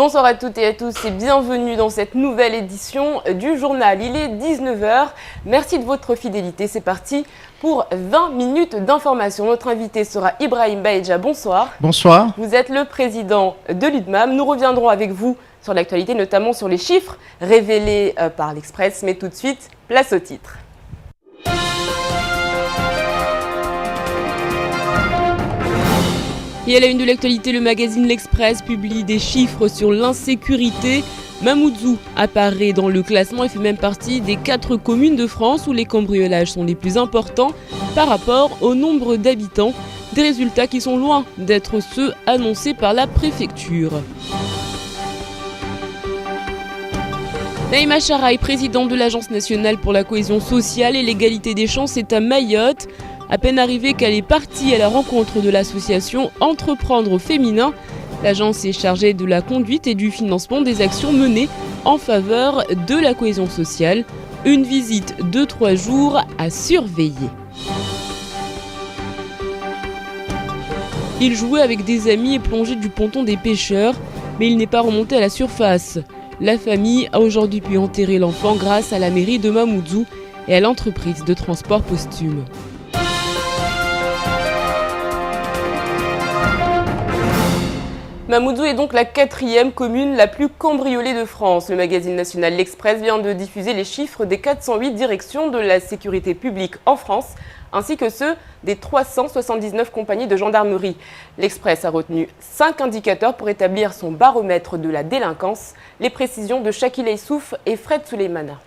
Bonsoir à toutes et à tous et bienvenue dans cette nouvelle édition du journal. Il est 19 h. Merci de votre fidélité. C'est parti pour 20 minutes d'information. Notre invité sera Ibrahim Baïdja. Bonsoir. Bonsoir. Vous êtes le président de l'UDMAM. Nous reviendrons avec vous sur l'actualité, notamment sur les chiffres révélés par l'Express. Mais tout de suite, place au titre. Et à la une de l'actualité, le magazine L'Express publie des chiffres sur l'insécurité. Mamoudzou apparaît dans le classement et fait même partie des 4 communes de France où les cambriolages sont les plus importants par rapport au nombre d'habitants. Des résultats qui sont loin d'être ceux annoncés par la préfecture. Naïma Charaï, présidente de l'Agence nationale pour la cohésion sociale et l'égalité des chances, est à Mayotte. À peine arrivée qu'elle est partie à la rencontre de l'association Entreprendre au féminin. L'agence est chargée de la conduite et du financement des actions menées en faveur de la cohésion sociale. Une visite de 3 jours à surveiller. Il jouait avec des amis et plongeait du ponton des pêcheurs, mais il n'est pas remonté à la surface. La famille a aujourd'hui pu enterrer l'enfant grâce à la mairie de Mamoudzou et à l'entreprise de transport posthume. Mamoudzou est donc la 4e commune la plus cambriolée de France. Le magazine national L'Express vient de diffuser les chiffres des 408 directions de la sécurité publique en France, ainsi que ceux des 379 compagnies de gendarmerie. L'Express a retenu 5 indicateurs pour établir son baromètre de la délinquance. Les précisions de Shakil Aissouf et Fred Souleymana.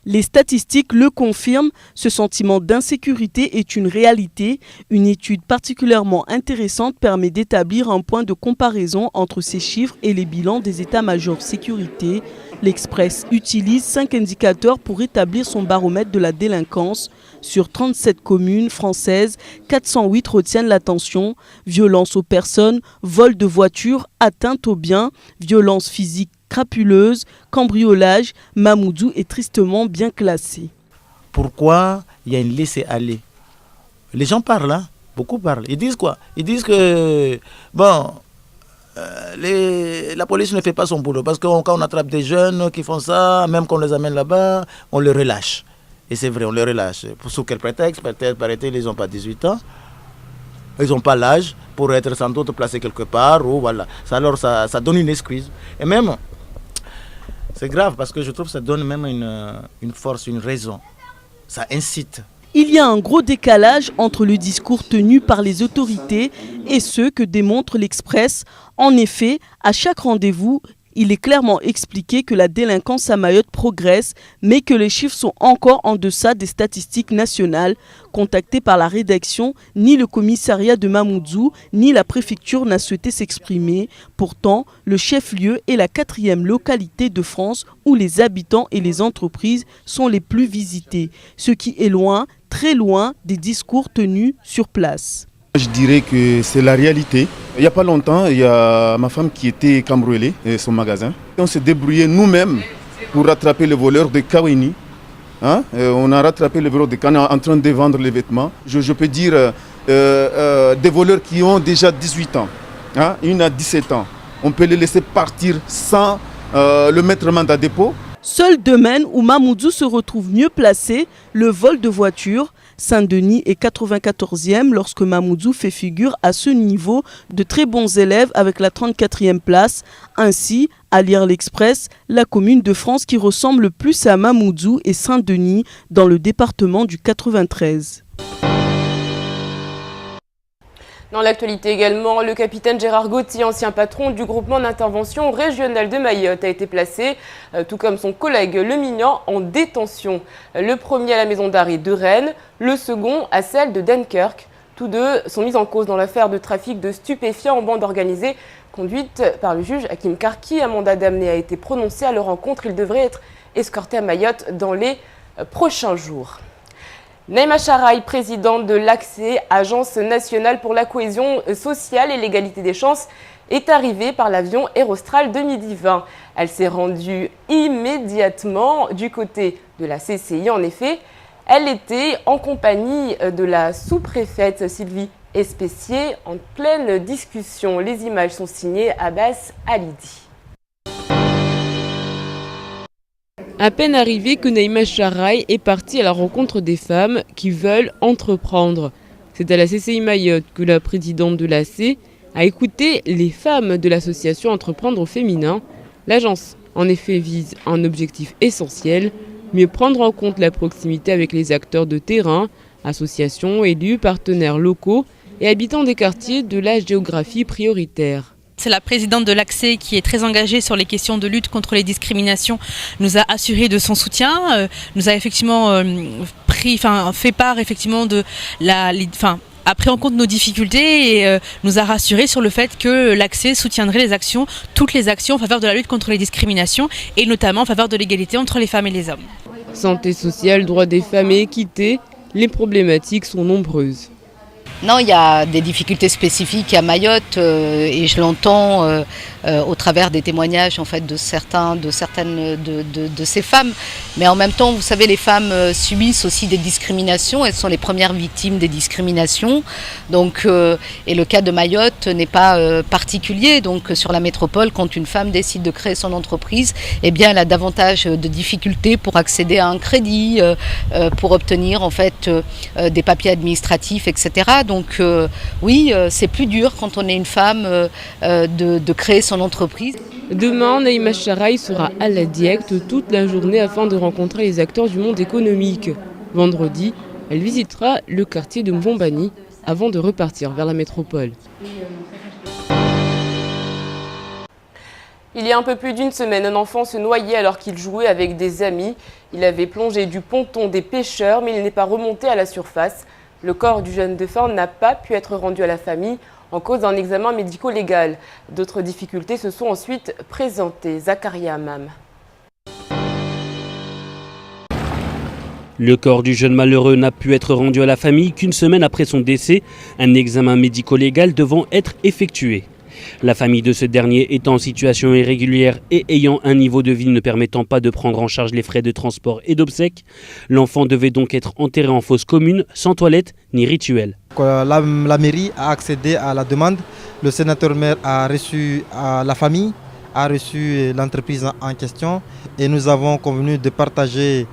Les statistiques le confirment, ce sentiment d'insécurité est une réalité. Une étude particulièrement intéressante permet d'établir un point de comparaison entre ces chiffres et les bilans des états-majors sécurité. L'Express utilise 5 indicateurs pour établir son baromètre de la délinquance. Sur 37 communes françaises, 408 retiennent l'attention. Violence aux personnes, vol de voitures, atteinte aux biens, violence physique crapuleuse, cambriolage, Mamoudzou est tristement bien classé. Pourquoi il y a une laisser-aller? Les gens parlent, hein? Beaucoup parlent. Ils disent quoi? Ils disent que, bon, la police ne fait pas son boulot. Parce que quand on attrape des jeunes qui font ça, même qu'on les amène là-bas, on les relâche. Et c'est vrai, on les relâche. Sous quel prétexte? Peut-être, paraît-il, ils n'ont pas 18 ans. Ils n'ont pas l'âge pour être sans doute placés quelque part. Ou voilà. Alors ça donne une excuse. Et même... c'est grave parce que je trouve que ça donne même une force, une raison. Ça incite. Il y a un gros décalage entre le discours tenu par les autorités et ce que démontre l'Express. En effet, à chaque rendez-vous, il est clairement expliqué que la délinquance à Mayotte progresse, mais que les chiffres sont encore en deçà des statistiques nationales. Contacté par la rédaction, ni le commissariat de Mamoudzou, ni la préfecture n'a souhaité s'exprimer. Pourtant, le chef-lieu est la 4e localité de France où les habitants et les entreprises sont les plus visités, ce qui est loin, très loin des discours tenus sur place. Je dirais que c'est la réalité. Il n'y a pas longtemps, il y a ma femme qui était cambriolée, son magasin. On s'est débrouillé nous-mêmes pour rattraper le voleur de Kaweni. On a rattrapé le voleur de Kaweni en train de vendre les vêtements. Je peux dire des voleurs qui ont déjà 18 ans. Une à 17 ans. On peut les laisser partir sans le mettre mandat dépôt. Seul domaine où Mamoudzou se retrouve mieux placé, le vol de voitures. Saint-Denis est 94e lorsque Mamoudzou fait figure à ce niveau de très bons élèves avec la 34e place. Ainsi, à lire l'Express, la commune de France qui ressemble le plus à Mamoudzou est Saint-Denis dans le département du 93. Dans l'actualité également, le capitaine Gérard Gauthier, ancien patron du groupement d'intervention régional de Mayotte, a été placé, tout comme son collègue Le Mignan, en détention. Le premier à la maison d'arrêt de Rennes, le second à celle de Dunkerque. Tous deux sont mis en cause dans l'affaire de trafic de stupéfiants en bande organisée, conduite par le juge Hakim Karki. Un mandat d'amener a été prononcé à leur encontre. Ils devraient être escortés à Mayotte dans les prochains jours. Naïma Charaï, présidente de l'ACSE, Agence nationale pour la cohésion sociale et l'égalité des chances, est arrivée par l'avion Aerostral 2020. Elle s'est rendue immédiatement du côté de la CCI. En effet, elle était en compagnie de la sous-préfète Sylvie Espécier en pleine discussion. Les images sont signées Abbas Halidi. À peine arrivé que Naïma Charaï est partie à la rencontre des femmes qui veulent entreprendre. C'est à la CCI Mayotte que la présidente de l'AC a écouté les femmes de l'association Entreprendre au féminin. L'agence, en effet, vise un objectif essentiel, mieux prendre en compte la proximité avec les acteurs de terrain, associations, élus, partenaires locaux et habitants des quartiers de la géographie prioritaire. C'est la présidente de l'ACSE qui est très engagée sur les questions de lutte contre les discriminations, nous a assuré de son soutien, nous a effectivement fait part effectivement de a pris en compte nos difficultés et nous a rassuré sur le fait que l'ACSE soutiendrait toutes les actions en faveur de la lutte contre les discriminations et notamment en faveur de l'égalité entre les femmes et les hommes. Santé sociale, droits des femmes et équité, les problématiques sont nombreuses. Non, il y a des difficultés spécifiques à Mayotte et je l'entends au travers des témoignages en fait de certaines de ces femmes. Mais en même temps, vous savez, les femmes subissent aussi des discriminations. Elles sont les premières victimes des discriminations. Donc, et le cas de Mayotte n'est pas particulier. Donc, sur la métropole, quand une femme décide de créer son entreprise, eh bien, elle a davantage de difficultés pour accéder à un crédit, pour obtenir en fait des papiers administratifs, etc. Donc oui, c'est plus dur quand on est une femme de créer son entreprise. Demain, Naïma Charaï sera à la Diecte toute la journée afin de rencontrer les acteurs du monde économique. Vendredi, elle visitera le quartier de Mbombani avant de repartir vers la métropole. Il y a un peu plus d'une semaine, un enfant se noyait alors qu'il jouait avec des amis. Il avait plongé du ponton des pêcheurs, mais il n'est pas remonté à la surface. Le corps du jeune défunt n'a pas pu être rendu à la famille en cause d'un examen médico-légal. D'autres difficultés se sont ensuite présentées. Zakaria Amam. Le corps du jeune malheureux n'a pu être rendu à la famille qu'une semaine après son décès, un examen médico-légal devant être effectué. La famille de ce dernier étant en situation irrégulière et ayant un niveau de vie ne permettant pas de prendre en charge les frais de transport et d'obsèques, l'enfant devait donc être enterré en fosse commune, sans toilette ni rituel. La mairie a accédé à la demande, le sénateur-maire a reçu la famille, a reçu l'entreprise en question et nous avons convenu de partager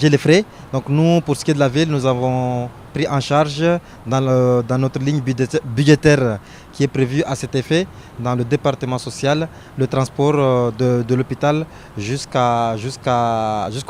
les frais. Donc nous, pour ce qui est de la ville, nous avons pris en charge dans notre ligne budgétaire qui est prévue à cet effet, dans le département social, le transport de l'hôpital jusqu'au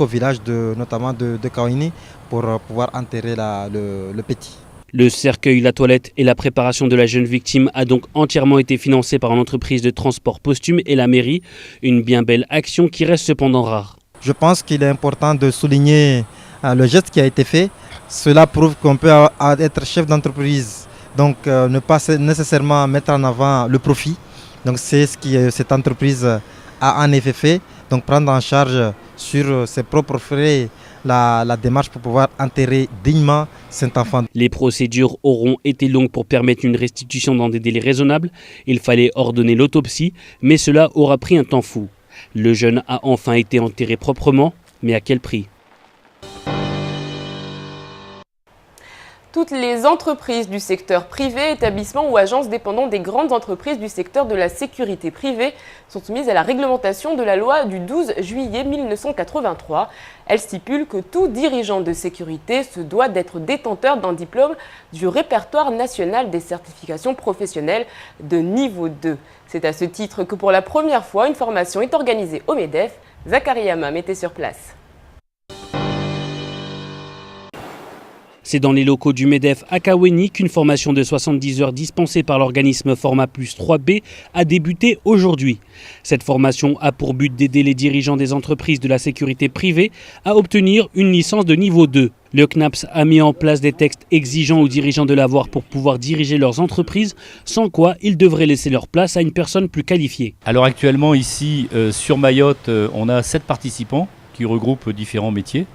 village notamment de Kaouini pour pouvoir enterrer le petit. Le cercueil, la toilette et la préparation de la jeune victime a donc entièrement été financé par une entreprise de transport posthume et la mairie, une bien belle action qui reste cependant rare. Je pense qu'il est important de souligner le geste qui a été fait. Cela prouve qu'on peut être chef d'entreprise, donc ne pas nécessairement mettre en avant le profit. Donc c'est ce que cette entreprise a en effet fait, donc prendre en charge sur ses propres frais la démarche pour pouvoir enterrer dignement cet enfant. Les procédures auront été longues pour permettre une restitution dans des délais raisonnables. Il fallait ordonner l'autopsie, mais cela aura pris un temps fou. Le jeune a enfin été enterré proprement, mais à quel prix ? Toutes les entreprises du secteur privé, établissements ou agences dépendant des grandes entreprises du secteur de la sécurité privée sont soumises à la réglementation de la loi du 12 juillet 1983. Elle stipule que tout dirigeant de sécurité se doit d'être détenteur d'un diplôme du répertoire national des certifications professionnelles de niveau 2. C'est à ce titre que pour la première fois, une formation est organisée au MEDEF. Zakaria Amam était sur place. C'est dans les locaux du MEDEF à Kaouéni qu'une formation de 70 heures dispensée par l'organisme Format Plus 3B a débuté aujourd'hui. Cette formation a pour but d'aider les dirigeants des entreprises de la sécurité privée à obtenir une licence de niveau 2. Le CNAPS a mis en place des textes exigeants aux dirigeants de l'avoir pour pouvoir diriger leurs entreprises, sans quoi ils devraient laisser leur place à une personne plus qualifiée. Alors actuellement ici sur Mayotte, on a 7 participants qui regroupent différents métiers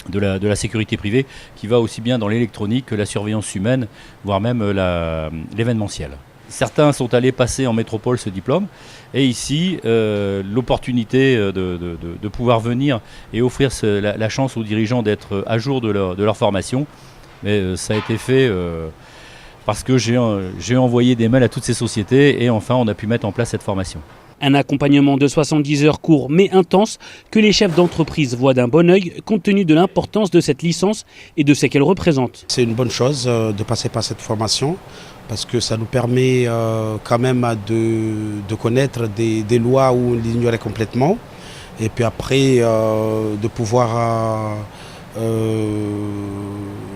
de la sécurité privée, qui va aussi bien dans l'électronique que la surveillance humaine, voire même l'événementiel. Certains sont allés passer en métropole ce diplôme, et ici, l'opportunité de pouvoir venir et offrir la chance aux dirigeants d'être à jour de leur formation, Mais ça a été fait parce que j'ai envoyé des mails à toutes ces sociétés et enfin on a pu mettre en place cette formation. Un accompagnement de 70 heures court mais intense que les chefs d'entreprise voient d'un bon œil compte tenu de l'importance de cette licence et de ce qu'elle représente. C'est une bonne chose de passer par cette formation parce que ça nous permet quand même de connaître des lois où on l'ignorait complètement et puis après de pouvoir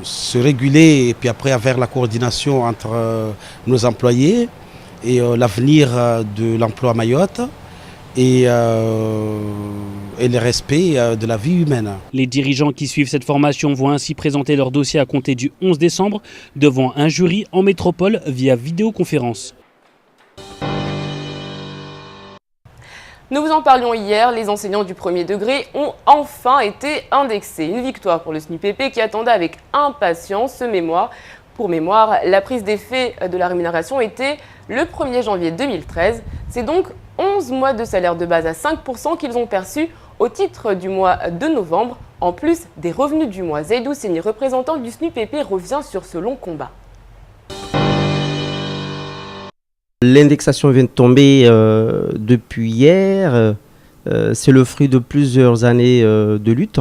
se réguler et puis après avoir la coordination entre nos employés et l'avenir de l'emploi à Mayotte et le respect de la vie humaine. Les dirigeants qui suivent cette formation vont ainsi présenter leur dossier à compter du 11 décembre devant un jury en métropole via vidéoconférence. Nous vous en parlions hier, les enseignants du premier degré ont enfin été indexés. Une victoire pour le SNUPP qui attendait avec impatience ce mémoire. Pour mémoire, la prise d'effet de la rémunération était le 1er janvier 2013. C'est donc 11 mois de salaire de base à 5% qu'ils ont perçus au titre du mois de novembre, en plus des revenus du mois. Zaidou Seni, représentant du SNUPP, revient sur ce long combat. L'indexation vient de tomber depuis hier. C'est le fruit de plusieurs années de lutte.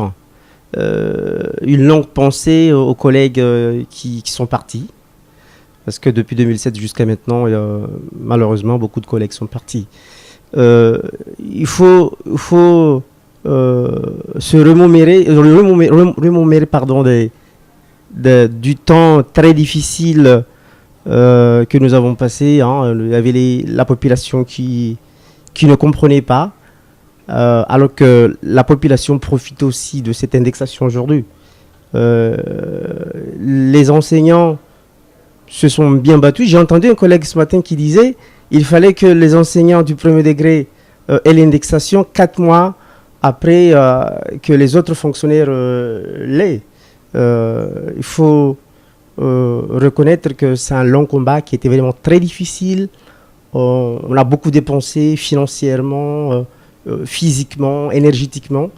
Une longue pensée aux collègues qui sont partis. Parce que depuis 2007 jusqu'à maintenant, malheureusement, beaucoup de collègues sont partis. Il faut se remémorer du temps très difficile que nous avons passé. Il y avait la population qui ne comprenait pas, alors que la population profite aussi de cette indexation aujourd'hui. Les enseignants se sont bien battus. J'ai entendu un collègue ce matin qui disait qu'il fallait que les enseignants du premier degré aient l'indexation 4 mois après que les autres fonctionnaires l'aient. Il faut reconnaître que c'est un long combat qui était vraiment très difficile. On a beaucoup dépensé financièrement, physiquement, énergétiquement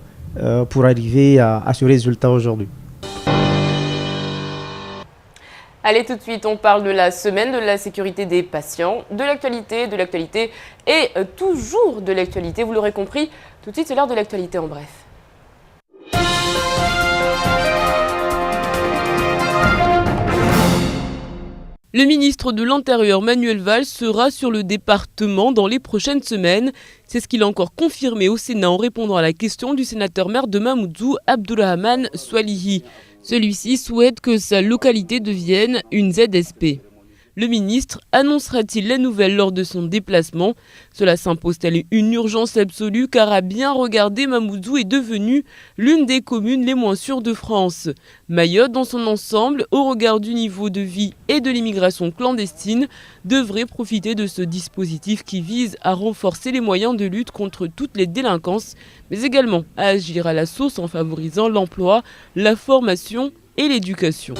pour arriver à ce résultat aujourd'hui. Allez, tout de suite, on parle de la semaine de la sécurité des patients, de l'actualité et toujours de l'actualité. Vous l'aurez compris, tout de suite, c'est l'heure de l'actualité en bref. Le ministre de l'Intérieur, Manuel Valls, sera sur le département dans les prochaines semaines. C'est ce qu'il a encore confirmé au Sénat en répondant à la question du sénateur maire de Mamoudzou, Abdourahmane Swalihi. Celui-ci souhaite que sa localité devienne une ZSP. Le ministre annoncera-t-il la nouvelle lors de son déplacement? Cela s'impose-t-elle une urgence absolue car à bien regarder, Mamoudzou est devenue l'une des communes les moins sûres de France. Mayotte, dans son ensemble, au regard du niveau de vie et de l'immigration clandestine, devrait profiter de ce dispositif qui vise à renforcer les moyens de lutte contre toutes les délinquances, mais également à agir à la source en favorisant l'emploi, la formation et l'éducation.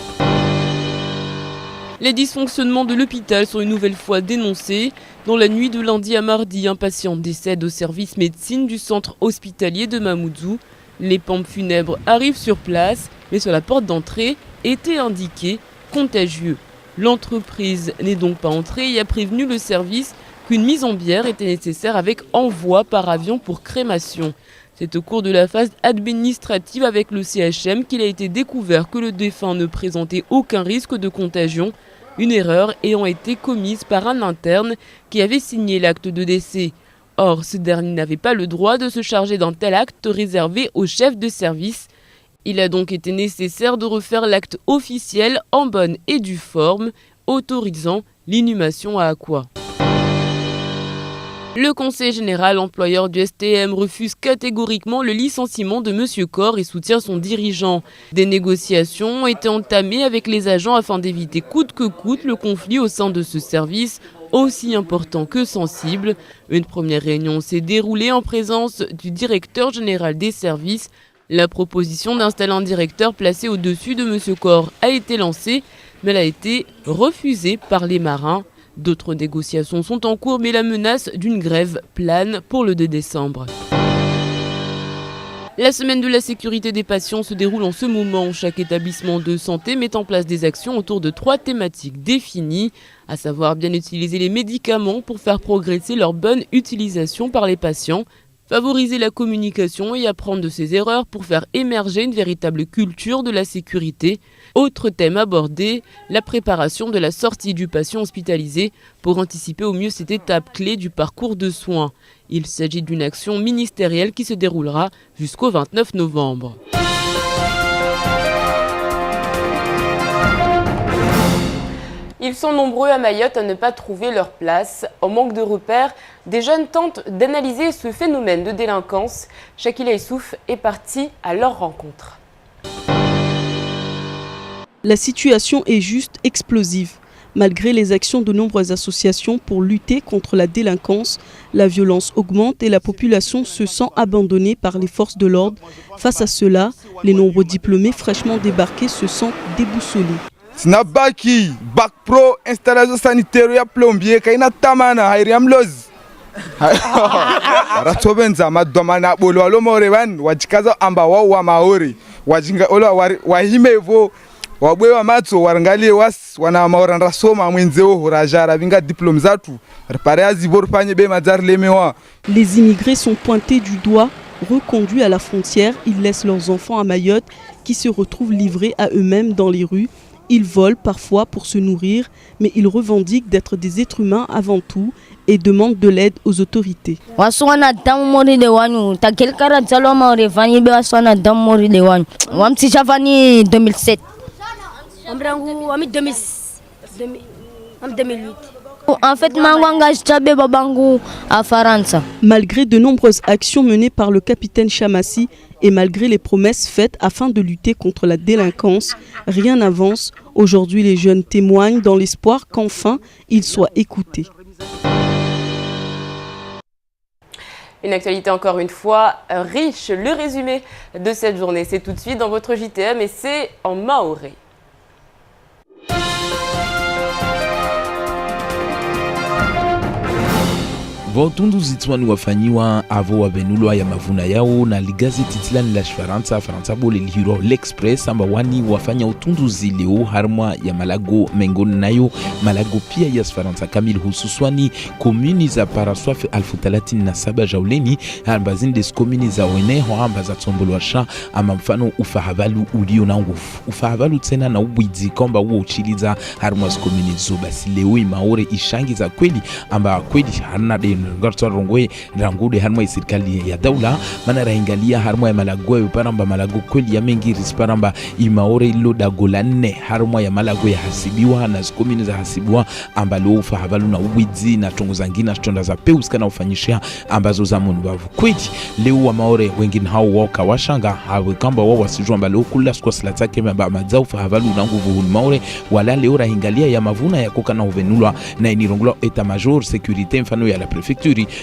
Les dysfonctionnements de l'hôpital sont une nouvelle fois dénoncés. Dans la nuit de lundi à mardi, un patient décède au service médecine du centre hospitalier de Mamoudzou. Les pompes funèbres arrivent sur place, mais sur la porte d'entrée était indiqué « contagieux ». L'entreprise n'est donc pas entrée et a prévenu le service qu'une mise en bière était nécessaire avec envoi par avion pour crémation. C'est au cours de la phase administrative avec le CHM qu'il a été découvert que le défunt ne présentait aucun risque de contagion, une erreur ayant été commise par un interne qui avait signé l'acte de décès. Or, ce dernier n'avait pas le droit de se charger d'un tel acte réservé au chef de service. Il a donc été nécessaire de refaire l'acte officiel en bonne et due forme, autorisant l'inhumation à Aqua. Le conseil général employeur du STM refuse catégoriquement le licenciement de M. Corr et soutient son dirigeant. Des négociations ont été entamées avec les agents afin d'éviter coûte que coûte le conflit au sein de ce service, aussi important que sensible. Une première réunion s'est déroulée en présence du directeur général des services. La proposition d'installer un directeur placé au-dessus de M. Corr a été lancée, mais elle a été refusée par les marins. D'autres négociations sont en cours, mais la menace d'une grève plane pour le 2 décembre. La semaine de la sécurité des patients se déroule en ce moment. Chaque établissement de santé met en place des actions autour de 3 thématiques définies, à savoir bien utiliser les médicaments pour faire progresser leur bonne utilisation par les patients, favoriser la communication et apprendre de ses erreurs pour faire émerger une véritable culture de la sécurité. Autre thème abordé, la préparation de la sortie du patient hospitalisé pour anticiper au mieux cette étape clé du parcours de soins. Il s'agit d'une action ministérielle qui se déroulera jusqu'au 29 novembre. Ils sont nombreux à Mayotte à ne pas trouver leur place. En manque de repères, des jeunes tentent d'analyser ce phénomène de délinquance. Shakila Issouf est partie à leur rencontre. La situation est juste explosive. Malgré les actions de nombreuses associations pour lutter contre la délinquance, la violence augmente et la population se sent abandonnée par les forces de l'ordre. Face à cela, les nombreux diplômés fraîchement débarqués se sentent déboussolés. Snabaki, bac pro, installation sanitaire, plombier, kaina tamana, hairiam loz. Ratobenza madomana bolo alomorewan, wajikaza amba wa maori, wajinga olo wahimevo, wabwewa matso warangalie was wana maoranda soma mwenzeo horajara vinga diplôme zatu, repareazi borpanye be mazar lemewa. Les immigrés sont pointés du doigt. Reconduits à la frontière, ils laissent leurs enfants à Mayotte qui se retrouvent livrés à eux-mêmes dans les rues. Ils volent parfois pour se nourrir, mais ils revendiquent d'être des êtres humains avant tout et demandent de l'aide aux autorités. En fait, malgré de nombreuses actions menées par le capitaine Chamassi et malgré les promesses faites afin de lutter contre la délinquance, rien n'avance. Aujourd'hui, les jeunes témoignent dans l'espoir qu'enfin ils soient écoutés. Une actualité encore une fois riche. Le résumé de cette journée, c'est tout de suite dans votre JTM et c'est en maoré. Watunduzi wafanyiwa avo wavenulwa ya mavuna yao na ligazeti tilani la Faransa bole lihiro l'Express amba wani wafanya utunduzi leo harmwa ya Malago mengoni nayo Malago pia ya Faransa kamili hususwani komuni za Paraswaf 1037 jauleni amba zindes komuni za weneho amba za tombolwasha ama mfano ufahavalu ulio na nguvu ufahavalu tena na ubwizi komba uo uchiliza harmwa komuni zo basi leo imaore ishangiza kweli amba kweli harna de ngarto rongwe rangude harma serikali ya daula mana raingalia harma ya Malago paramba Malago kweli ya mengi risparamba imaore loda golane harma ya Malago ya hasibiwa na komini za hasibiwa ambalo ufahabalu na uwizi na tongo zangina stonda za peuska na ufanyishia ambazo za munbavu kweli leo wa maore wengine hao waka washanga hawe kamba wao wasijua ambalo kula kwa slatake mba mazao ufahabalu na nguvu maore wala leo raingalia ya mavuna ya koka na uvenulwa na inirongula eta major sécurité mfano ya la prefecture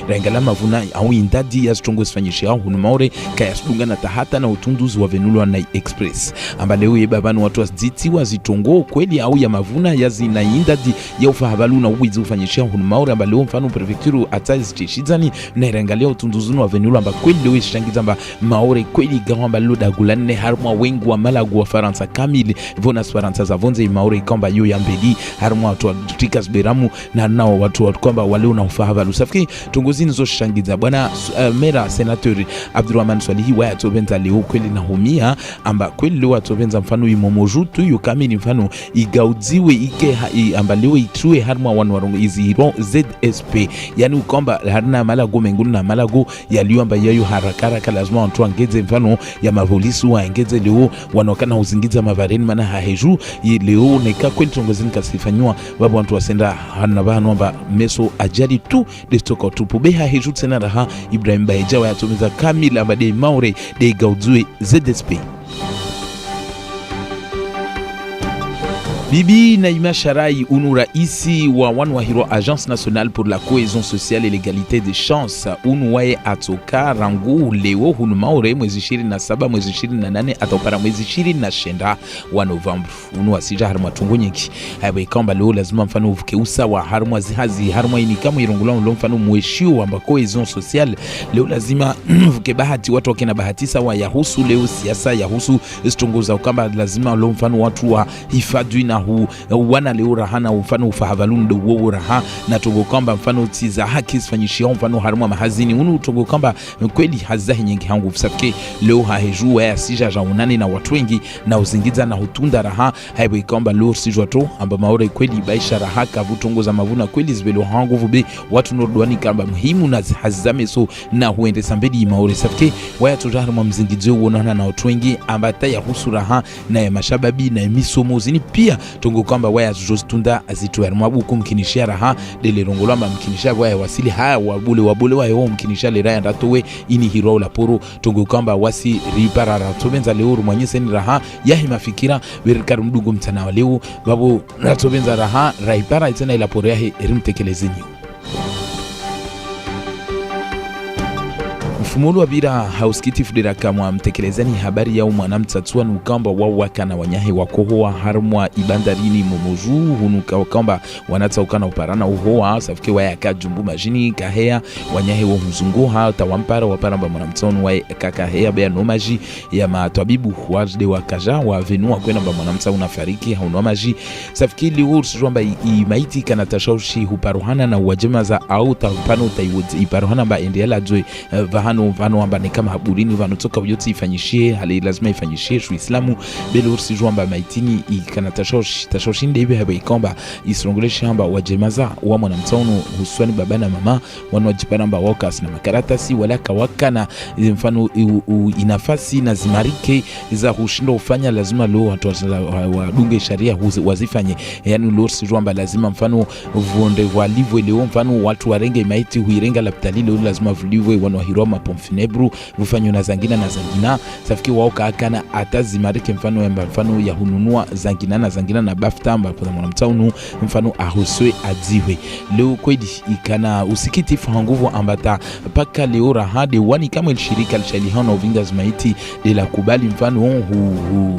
raingala mavuna au indadi ya stongo sifanyishia hunu maore kaya sudunga na tahata na utunduzi wa venulwa na express amba leo yebabanu watu wasditi wazitongo kweli au ya mavuna ya zina indadi ya ufahabalu na uwizi ufanyishia hunu maore amba leo mfano prefecture atazi chishizani na raingalia utunduzi wa venulwa amba kweli leo ishangiza amba maore kweli gawamba loda gulane harmwa wengu wa Malago wa Faransa kamili vonas Faransa za vonze maore kamba yo ya mbedi harmwa watu wa Trikas Beramu na nao watu wa kwamba waleo na ufahabalu safiki tungozini zo shangiza bwana mera senateur Abdurrahman Swalihi wa atobenza leo kweli na humia amba kweli leo atobenza mfano imomojutu yo kamili mfano igaudziwe ike amba leo itue harmwa wanwarongo iziro ZSP yani ukomba harna Malago menguni na Malago yaliyo amba yayo harakara lazima watu angeze mfano ya mapolisi waengeze leo wanokana uzingiza mavareni mana haheju leo neka kweli tungozini kasifanywa babu watu wasenda hana bano amba meso ajali tu destoka tupubeha heju tena raha Ibrahim Baeja wa yatumeza kamila bade maure de gaudzwe ZSP. Bibi Naïma Sharai unu raisi wa Wanwahiro Agence nationale pour la cohésion sociale et l'égalité des chances unu wae atoka rangu leo hunu maure mwezi 27 mwezi 28 atopara mwezi 29 wa November unu asija harma tungo nyingi haiwe kamba leo lazima mfano uvukeusa wa harma zihazi harma ini kama irongula mlo mfano mweshio wa cohésion sociale leo lazima vuke bahati watu wakina bahati sawa yahusu leo siasa yahusu istongoza kamba lazima leo mfano watu wa hifadhi na wana leo rahana mfano ufahavalun do wo raha na togo kamba mfano tiza haki sifanyishia mfano haruma mahazini unu togo kamba kweli hazahi nyingi hangu fsafke leo haheju ya sija jaunani na watu wengi na uzingiza na hutunda raha haiwe kamba leo sijwa to amba maore kweli baisha raha kavutongo za mavuna kweli zibelo hangu vube watu nordwani kamba muhimu na hazame so na huende sambedi maore safke waya tojaruma mzingizo uonana na watu wengi ambata ya husu raha na ya mashababi na ya misomo zini pia tongo kwamba waya zojostunda azituwa mwabuku mkinishia raha dele rongolamba mkinishia waya wasili haya wabule waya mkinishia le raya ndatowe ini hiro la poro tongo kwamba wasi ripara ratobenza leo rumanyese ni raha yahi mafikira berikaru mdungu mtana wa leo babo ratobenza raha raipara itena ila poro yahi rimtekelezeni Mfumulo wa bira hauskiti fudera kama mtekelezani habari ya mwanamtatua nukamba wawaka na wanyahe wakohoa harmwa ibandarini momoju hunuka kamba wanata ukana uparana uhoa safike waya kajumbu majini kahea wanyahe wa mzunguha tawampara waparamba mwanamtonu wa kakahea bea nomaji ya matabibu wajde wakaja wa venua kwena mba mwanamta unafariki haunomaji safike liur sijwamba imaiti kanatashaushi huparuhana na wajema za au tapano taiwuzi iparuhana mba endiala jwe vahano amba ni kama haburini vanotoka yote ifanyishie hali lazima ifanyishie shu islamu belo sijua amba maitini ikanatashaushinde hivi haba ikomba isirongoleshe amba wajemaza wa mwanamtaunu husuani baba na mama wanawajipana amba wakas na makaratasi wala kawakana mfano inafasi na zimarike za hushindo ufanya lazima leo watu wadunge sharia wazifanye yani leo sijua amba lazima mfano vuonde walivwe leo mfano watu warenge maiti huirenga laptali leo lazima vulivwe wanwahiroma pomfinebru vufanyo na zangina safiki wao kaakana atazimarike mfano ya hununua zangina na bafta mbapo mwanamtaunu mfano ahuswe adziwe leo kweli ikana usikitifu nguvu ambata paka leo rahade wani kama shirika lishaliana uvinga zmaiti de la kubali mfano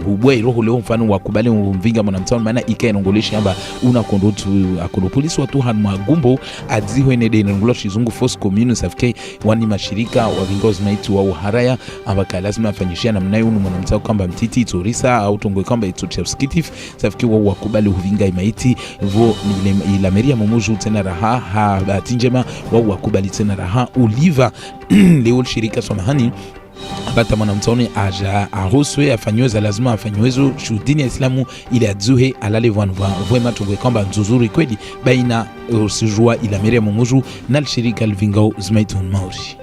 hubwe roho leo mfano wakubali uvinga mwanamtaunu maana ikaenongolesha amba una kondotu akodo polisi watu hanmagumbo adziwe ne de ngoloshi zungu force commune safiki wani mashirika wavingozi maitu wa uharaya ambaka lazima afanyishia namna hiyo mwanamtao kamba mtiti torisa au tongwe kamba itochefskitif safiki wao wakubali uvinga imaiti vo ni la meria momoju tena raha habati njema wao wakubali tena raha uliva leo shirika somahani bata mwanamtaoni aja ahuswe afanywe lazima afanywezo shudini ya Islamu ile adzuhe alale vwema tongwe kamba nzuzuri kweli baina usijua ila meria momoju na shirika livingao zmaitun mauri.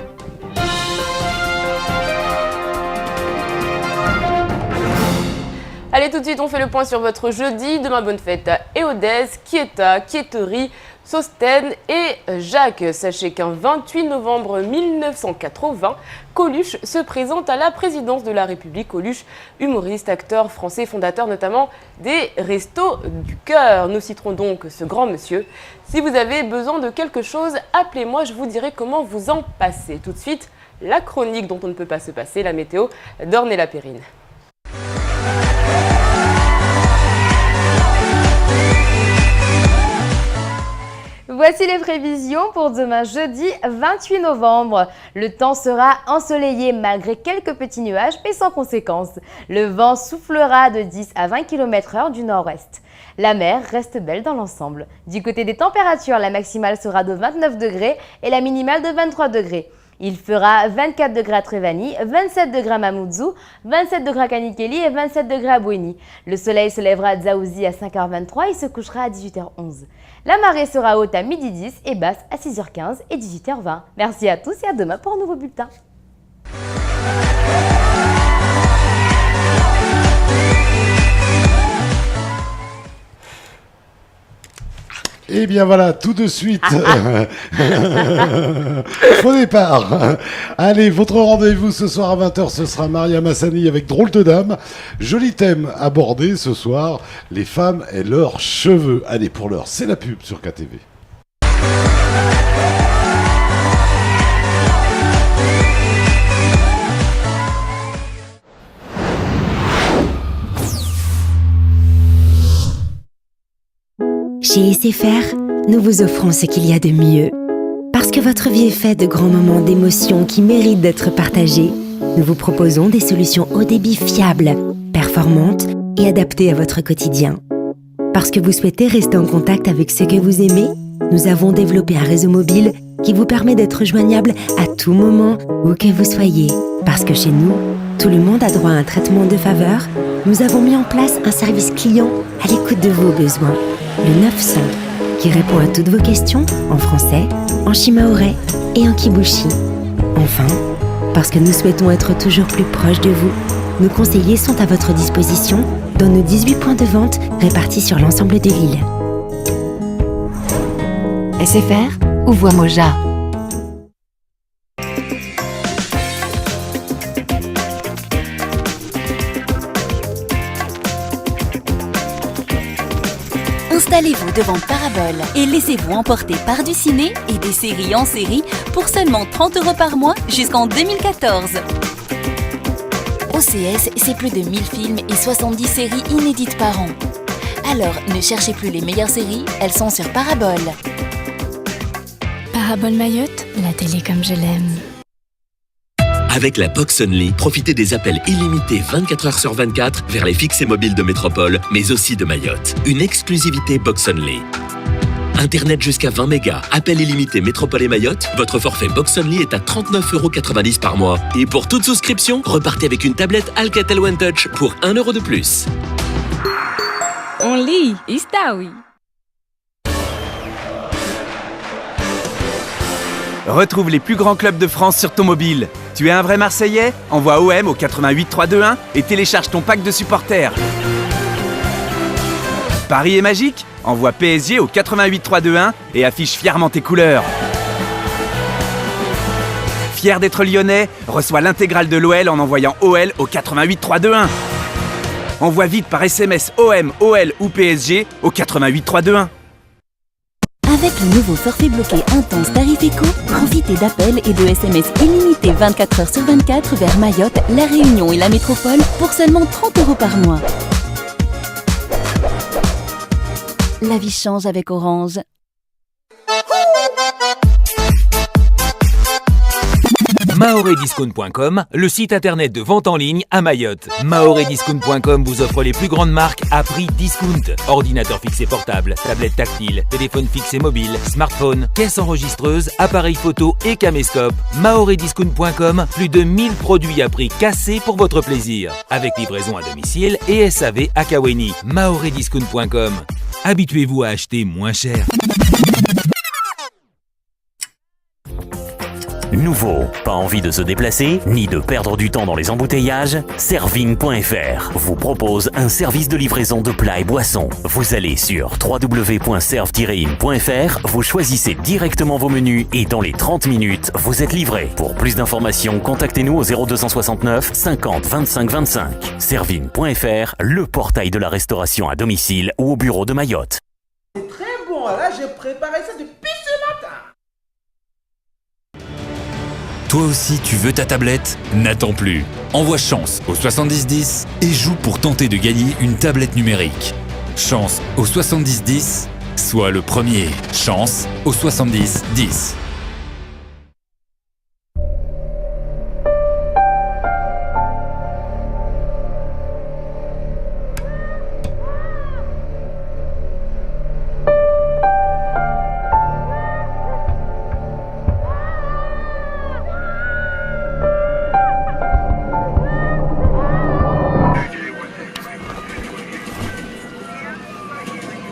Allez, tout de suite, on fait le point sur votre jeudi. Demain, bonne fête à Eodez, Kieta, Kieterie, Sosten et Jacques. Sachez qu'un 28 novembre 1980, Coluche se présente à la présidence de la République. Coluche, humoriste, acteur français, fondateur notamment des Restos du Cœur. Nous citerons donc ce grand monsieur. Si vous avez besoin de quelque chose, appelez-moi, je vous dirai comment vous en passer. Tout de suite, la chronique dont on ne peut pas se passer, la météo d'Ornella Perrine. Voici les prévisions pour demain jeudi 28 novembre. Le temps sera ensoleillé malgré quelques petits nuages mais sans conséquence. Le vent soufflera de 10 à 20 km/h du nord-ouest. La mer reste belle dans l'ensemble. Du côté des températures, la maximale sera de 29 degrés et la minimale de 23 degrés. Il fera 24 degrés à Trevani, 27 degrés à Mamoudzou, 27 degrés à Kanikeli et 27 degrés à Bouéni. Le soleil se lèvera à Dzaouzi à 5h23 et se couchera à 18h11. La marée sera haute à 12h10 et basse à 6h15 et 18h20. Merci à tous et à demain pour un nouveau bulletin. Et bien voilà, tout de suite. Faux départ. Allez, votre rendez-vous ce soir à 20h, ce sera Maria Massani avec Drôle de Dame. Joli thème abordé ce soir, les femmes et leurs cheveux. Allez, pour l'heure, c'est la pub sur KTV. Chez SFR, nous vous offrons ce qu'il y a de mieux. Parce que votre vie est faite de grands moments d'émotion qui méritent d'être partagés, nous vous proposons des solutions haut débit fiables, performantes et adaptées à votre quotidien. Parce que vous souhaitez rester en contact avec ceux que vous aimez, nous avons développé un réseau mobile qui vous permet d'être joignable à tout moment, où que vous soyez. Parce que chez nous, tout le monde a droit à un traitement de faveur, nous avons mis en place un service client à l'écoute de vos besoins. Le 900, qui répond à toutes vos questions en français, en shimaoré et en kibushi. Enfin, parce que nous souhaitons être toujours plus proches de vous, nos conseillers sont à votre disposition dans nos 18 points de vente répartis sur l'ensemble de l'île. SFR ou Voix Moja. Installez-vous devant Parabole et laissez-vous emporter par du ciné et des séries en série pour seulement 30 € par mois jusqu'en 2014. OCS, c'est plus de 1000 films et 70 séries inédites par an. Alors, ne cherchez plus les meilleures séries, elles sont sur Parabole. Parabole Mayotte, la télé comme je l'aime. Avec la Box Only, profitez des appels illimités 24h/24 vers les fixes et mobiles de métropole, mais aussi de Mayotte. Une exclusivité Box Only. Internet jusqu'à 20 mégas, appel illimité métropole et Mayotte, votre forfait Box Only est à 39,90 € par mois. Et pour toute souscription, repartez avec une tablette Alcatel One Touch pour 1 € de plus. Only, está oui. Retrouve les plus grands clubs de France sur ton mobile. Tu es un vrai Marseillais? Envoie OM au 88 321 et télécharge ton pack de supporters. Paris est magique? Envoie PSG au 88 321 et affiche fièrement tes couleurs. Fier d'être lyonnais? Reçois l'intégrale de l'OL en envoyant OL au 88 321. Envoie vite par SMS OM, OL ou PSG au 88 321. Avec le nouveau forfait bloqué intense tarif éco, profitez d'appels et de SMS illimités 24h/24 vers Mayotte, La Réunion et la métropole pour seulement 30 € par mois. La vie change avec Orange. Mahorediscount.com, le site internet de vente en ligne à Mayotte. Mahorediscount.com vous offre les plus grandes marques à prix discount. Ordinateur fixe et portable, tablette tactile, téléphone fixe et mobile, smartphone, caisse enregistreuse, appareil photo et caméscope. Mahorediscount.com, plus de 1000 produits à prix cassé pour votre plaisir. Avec livraison à domicile et SAV à Kaweni. Mahorediscount.com. Habituez-vous à acheter moins cher. Nouveau, pas envie de se déplacer, ni de perdre du temps dans les embouteillages? Serving.fr vous propose un service de livraison de plats et boissons. Vous allez sur www.serve-in.fr, vous choisissez directement vos menus et dans les 30 minutes, vous êtes livré. Pour plus d'informations, contactez-nous au 0269 50 25 25. Serving.fr, le portail de la restauration à domicile ou au bureau de Mayotte. C'est très bon, là j'ai préparé ça depuis ce matin. Toi aussi, tu veux ta tablette? N'attends plus. Envoie Chance au 7010 et joue pour tenter de gagner une tablette numérique. Chance au 7010, sois le premier. Chance au 7010.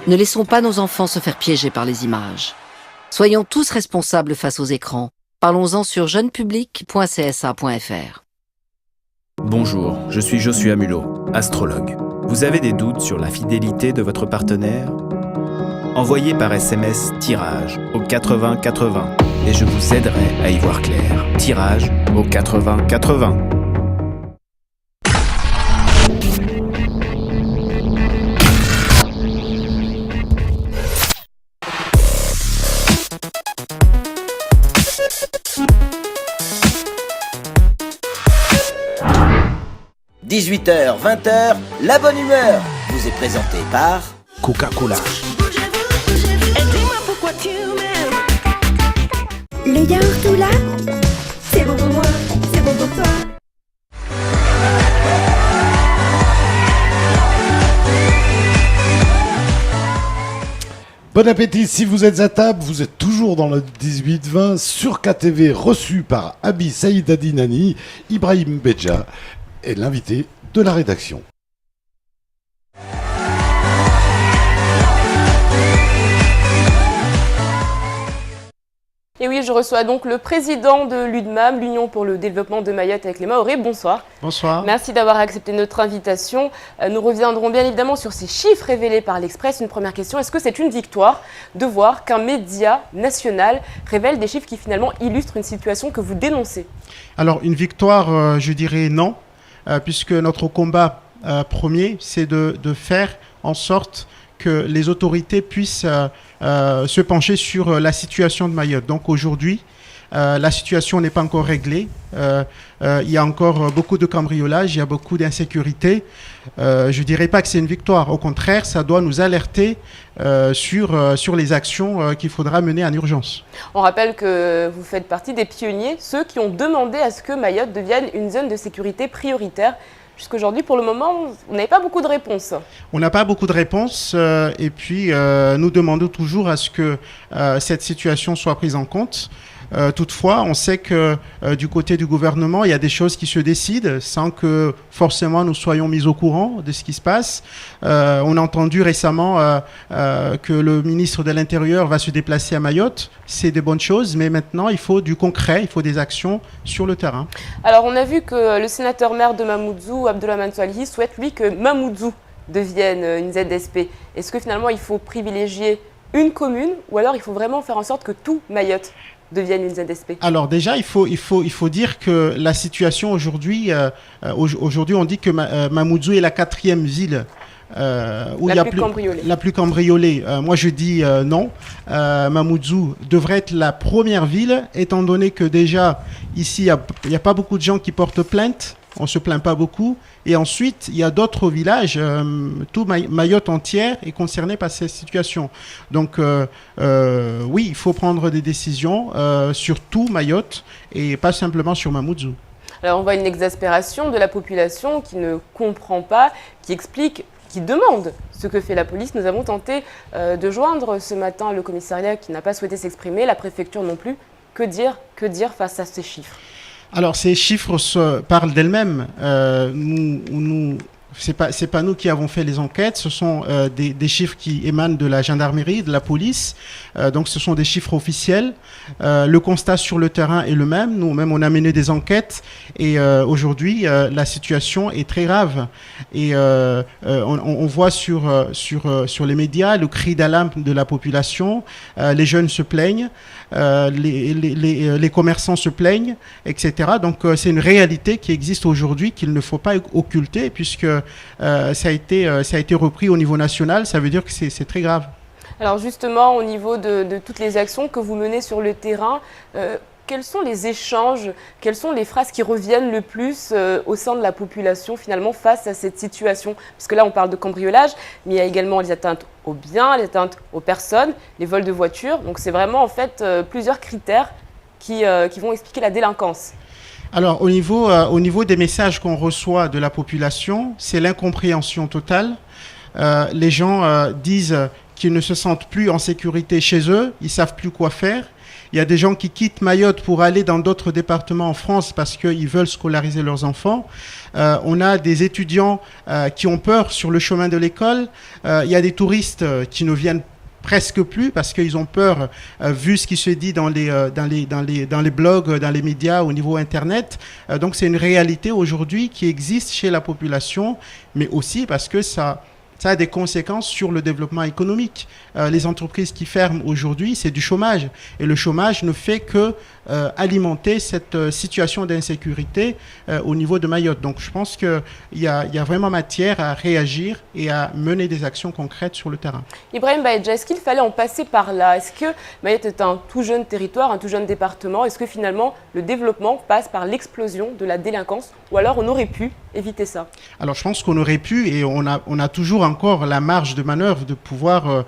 Ne laissons pas nos enfants se faire piéger par les images. Soyons tous responsables face aux écrans. Parlons-en sur jeunepublic.csa.fr. Bonjour, je suis Joshua Mulot, astrologue. Vous avez des doutes sur la fidélité de votre partenaire? Envoyez par SMS tirage au 80 80 et je vous aiderai à y voir clair. Tirage au 80 80. « 18h, 20h, la bonne humeur vous est présentée par Coca-Cola. Le yaourt Oula, c'est bon pour moi, c'est bon pour toi. Bon appétit si vous êtes à table, vous êtes toujours dans le 18-20 sur KTV, reçu par Abi Saïd Adinani, Ibrahim Bedja et l'invité de la rédaction. Et oui, je reçois donc le président de l'UDMAM, l'Union pour le développement de Mayotte avec les Mahorais. Bonsoir. Bonsoir. Merci d'avoir accepté notre invitation. Nous reviendrons bien évidemment sur ces chiffres révélés par l'Express. Une première question, est-ce que c'est une victoire de voir qu'un média national révèle des chiffres qui finalement illustrent une situation que vous dénoncez? Alors, une victoire, je dirais non, puisque notre combat premier, c'est de faire en sorte que les autorités puissent se pencher sur la situation de Mayotte. Donc aujourd'hui, la situation n'est pas encore réglée. Il y a encore beaucoup de cambriolage, il y a beaucoup d'insécurité. Je ne dirais pas que c'est une victoire. Au contraire, ça doit nous alerter sur les actions qu'il faudra mener en urgence. On rappelle que vous faites partie des pionniers, ceux qui ont demandé à ce que Mayotte devienne une zone de sécurité prioritaire. Jusqu'aujourd'hui, pour le moment, on n'avait pas beaucoup de réponses. On n'a pas beaucoup de réponses et puis nous demandons toujours à ce que cette situation soit prise en compte. Toutefois, on sait que du côté du gouvernement, il y a des choses qui se décident sans que forcément nous soyons mis au courant de ce qui se passe. On a entendu récemment que le ministre de l'Intérieur va se déplacer à Mayotte. C'est de bonnes choses, mais maintenant, il faut du concret, il faut des actions sur le terrain. Alors, on a vu que le sénateur maire de Mamoudzou, Abdoulhamane Swalihi, souhaite, lui, que Mamoudzou devienne une ZSP. Est-ce que finalement, il faut privilégier une commune ou alors il faut vraiment faire en sorte que tout Mayotte deviennent une ZSP? Alors déjà, il faut dire que la situation aujourd'hui, aujourd'hui on dit que Mamoudzou est la 4e ville où la plus cambriolée. Moi je dis non. Mamoudzou devrait être la première ville, étant donné que déjà ici il n'y a pas beaucoup de gens qui portent plainte. On ne se plaint pas beaucoup. Et ensuite, il y a d'autres villages. Tout Mayotte entière est concerné par cette situation. Donc, oui, il faut prendre des décisions sur tout Mayotte et pas simplement sur Mamoudzou. Alors, on voit une exaspération de la population qui ne comprend pas, qui explique, qui demande ce que fait la police. Nous avons tenté de joindre ce matin le commissariat qui n'a pas souhaité s'exprimer, la préfecture non plus. Que dire face à ces chiffres? Alors, ces chiffres parlent d'elles-mêmes. C'est pas nous qui avons fait les enquêtes, ce sont des chiffres qui émanent de la gendarmerie, de la police. Donc, ce sont des chiffres officiels. Le constat sur le terrain est le même. Nous-mêmes, on a mené des enquêtes et aujourd'hui, la situation est très grave. Et on voit sur les médias le cri d'alarme de la population. Les jeunes se plaignent. Les commerçants se plaignent, etc. Donc c'est une réalité qui existe aujourd'hui qu'il ne faut pas occulter puisque ça a été repris au niveau national. Ça veut dire que c'est très grave. Alors justement, au niveau de toutes les actions que vous menez sur le terrain, quels sont les échanges, quelles sont les phrases qui reviennent le plus au sein de la population finalement face à cette situation? Parce que là, on parle de cambriolage, mais il y a également les atteintes aux biens, les atteintes aux personnes, les vols de voitures. Donc c'est vraiment en fait plusieurs critères qui vont expliquer la délinquance. Alors au niveau des messages qu'on reçoit de la population, c'est l'incompréhension totale. Les gens disent qu'ils ne se sentent plus en sécurité chez eux, ils ne savent plus quoi faire. Il y a des gens qui quittent Mayotte pour aller dans d'autres départements en France parce qu'ils veulent scolariser leurs enfants. On a des étudiants qui ont peur sur le chemin de l'école. Il y a des touristes qui ne viennent presque plus parce qu'ils ont peur vu ce qui se dit dans les blogs, dans les médias, au niveau Internet. Donc c'est une réalité aujourd'hui qui existe chez la population, mais aussi parce que ça ça a des conséquences sur le développement économique. Les entreprises qui ferment aujourd'hui, c'est du chômage. Et le chômage ne fait que alimenter cette situation d'insécurité au niveau de Mayotte. Donc je pense qu'il y a vraiment matière à réagir et à mener des actions concrètes sur le terrain. Ibrahim Baïdja, est-ce qu'il fallait en passer par là? Est-ce que Mayotte est un tout jeune territoire, un tout jeune département? Est-ce que finalement le développement passe par l'explosion de la délinquance? Ou alors on aurait pu éviter ça? Alors je pense qu'on aurait pu, et on a toujours encore la marge de manœuvre de pouvoir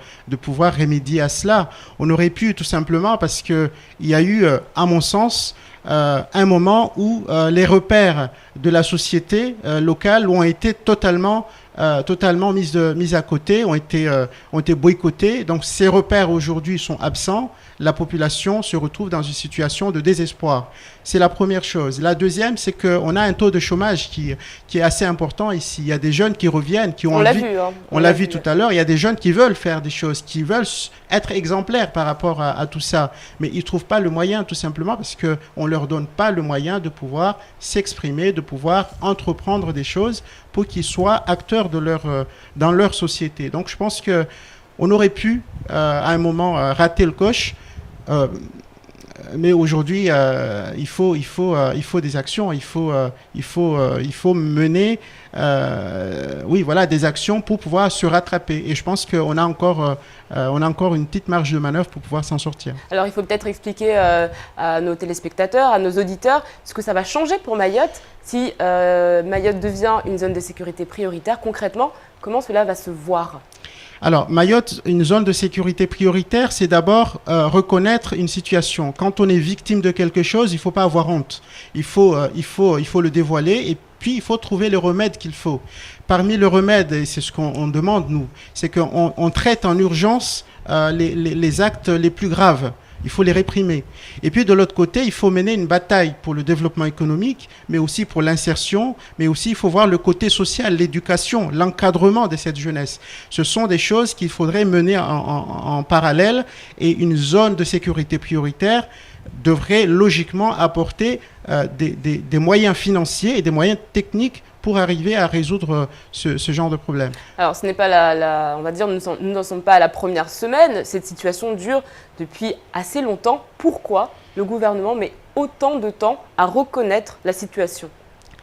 remédier à cela. On aurait pu tout simplement parce qu'il y a eu, à mon sens, un moment où les repères de la société locale ont été totalement mis à côté, ont été boycottés. Donc ces repères aujourd'hui sont absents. La population se retrouve dans une situation de désespoir. C'est la première chose. La deuxième, c'est qu'on a un taux de chômage qui est assez important ici. Il y a des jeunes qui reviennent, qui ont envie. On l'a vu tout à l'heure. Il y a des jeunes qui veulent faire des choses, qui veulent être exemplaires par rapport à tout ça. Mais ils ne trouvent pas le moyen, tout simplement, parce qu'on ne leur donne pas le moyen de pouvoir s'exprimer, de pouvoir entreprendre des choses pour qu'ils soient acteurs dans leur société. Donc je pense qu'on aurait pu, à un moment, rater le coche. Mais aujourd'hui, il faut des actions, il faut mener des actions pour pouvoir se rattraper. Et je pense qu'on a encore une petite marge de manœuvre pour pouvoir s'en sortir. Alors il faut peut-être expliquer à nos téléspectateurs, à nos auditeurs, ce que ça va changer pour Mayotte si Mayotte devient une zone de sécurité prioritaire. Concrètement, comment cela va se voir ? Alors, Mayotte, une zone de sécurité prioritaire, c'est d'abord reconnaître une situation. Quand on est victime de quelque chose, il ne faut pas avoir honte. Il faut le dévoiler et puis il faut trouver le remède qu'il faut. Parmi le remède, et c'est ce qu'on demande nous, c'est qu'on traite en urgence les actes les plus graves. Il faut les réprimer. Et puis de l'autre côté, il faut mener une bataille pour le développement économique, mais aussi pour l'insertion, mais aussi il faut voir le côté social, l'éducation, l'encadrement de cette jeunesse. Ce sont des choses qu'il faudrait mener en parallèle, et une zone de sécurité prioritaire devrait logiquement apporter des moyens financiers et des moyens techniques pour arriver à résoudre ce genre de problème. Alors ce n'est pas on va dire, nous n'en sommes pas à la première semaine. Cette situation dure depuis assez longtemps. Pourquoi le gouvernement met autant de temps à reconnaître la situation ?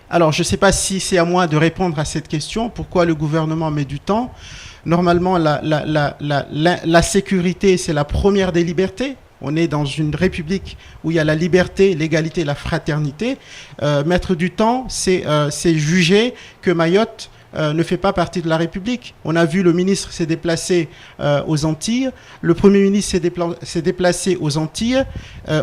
Alors je ne sais pas si c'est à moi de répondre à cette question. Pourquoi le gouvernement met du temps ? Normalement, la sécurité, c'est la première des libertés. On est dans une république où il y a la liberté, l'égalité et la fraternité. Mettre du temps, c'est juger que Mayotte ne fait pas partie de la République. On a vu le ministre s'est déplacé aux Antilles, le Premier ministre s'est déplacé aux Antilles.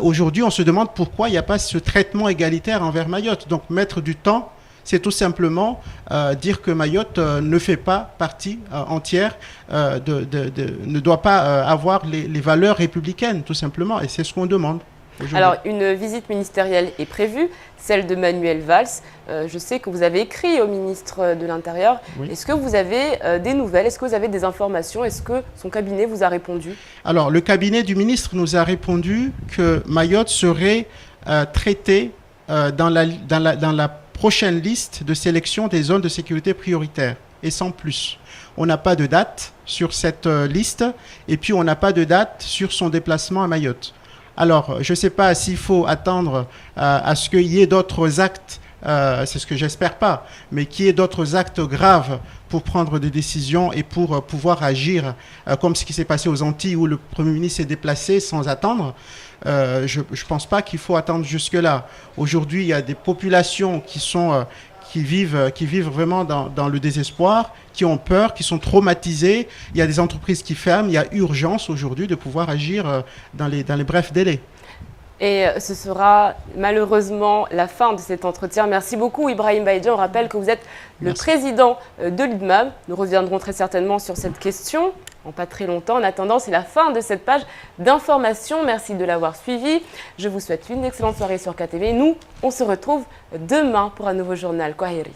Aujourd'hui, on se demande pourquoi il n'y a pas ce traitement égalitaire envers Mayotte. Donc mettre du temps, c'est tout simplement dire que Mayotte ne fait pas partie entière, ne doit pas avoir les valeurs républicaines, tout simplement. Et c'est ce qu'on demande aujourd'hui. Alors, une visite ministérielle est prévue, celle de Manuel Valls. Je sais que vous avez écrit au ministre de l'Intérieur. Oui. Est-ce que vous avez des nouvelles? Est-ce que vous avez des informations? Est-ce que son cabinet vous a répondu? Alors, le cabinet du ministre nous a répondu que Mayotte serait traitée dans la prochaine liste de sélection des zones de sécurité prioritaires, et sans plus. On n'a pas de date sur cette liste, et puis on n'a pas de date sur son déplacement à Mayotte. Alors, je ne sais pas s'il faut attendre à ce qu'il y ait d'autres actes, c'est ce que j'espère pas, mais qu'il y ait d'autres actes graves pour prendre des décisions et pour pouvoir agir, comme ce qui s'est passé aux Antilles où le Premier ministre s'est déplacé sans attendre. Je ne pense pas qu'il faut attendre jusque-là. Aujourd'hui, il y a des populations qui vivent vraiment dans le désespoir, qui ont peur, qui sont traumatisées. Il y a des entreprises qui ferment. Il y a urgence aujourd'hui de pouvoir agir dans les brefs délais. Et ce sera malheureusement la fin de cet entretien. Merci beaucoup Ibrahim Baïdja. On rappelle que vous êtes le président de l'UDMAM. Nous reviendrons très certainement sur cette question en pas très longtemps. En attendant, c'est la fin de cette page d'information. Merci de l'avoir suivi. Je vous souhaite une excellente soirée sur KTV. Nous, on se retrouve demain pour un nouveau journal Kwaheri.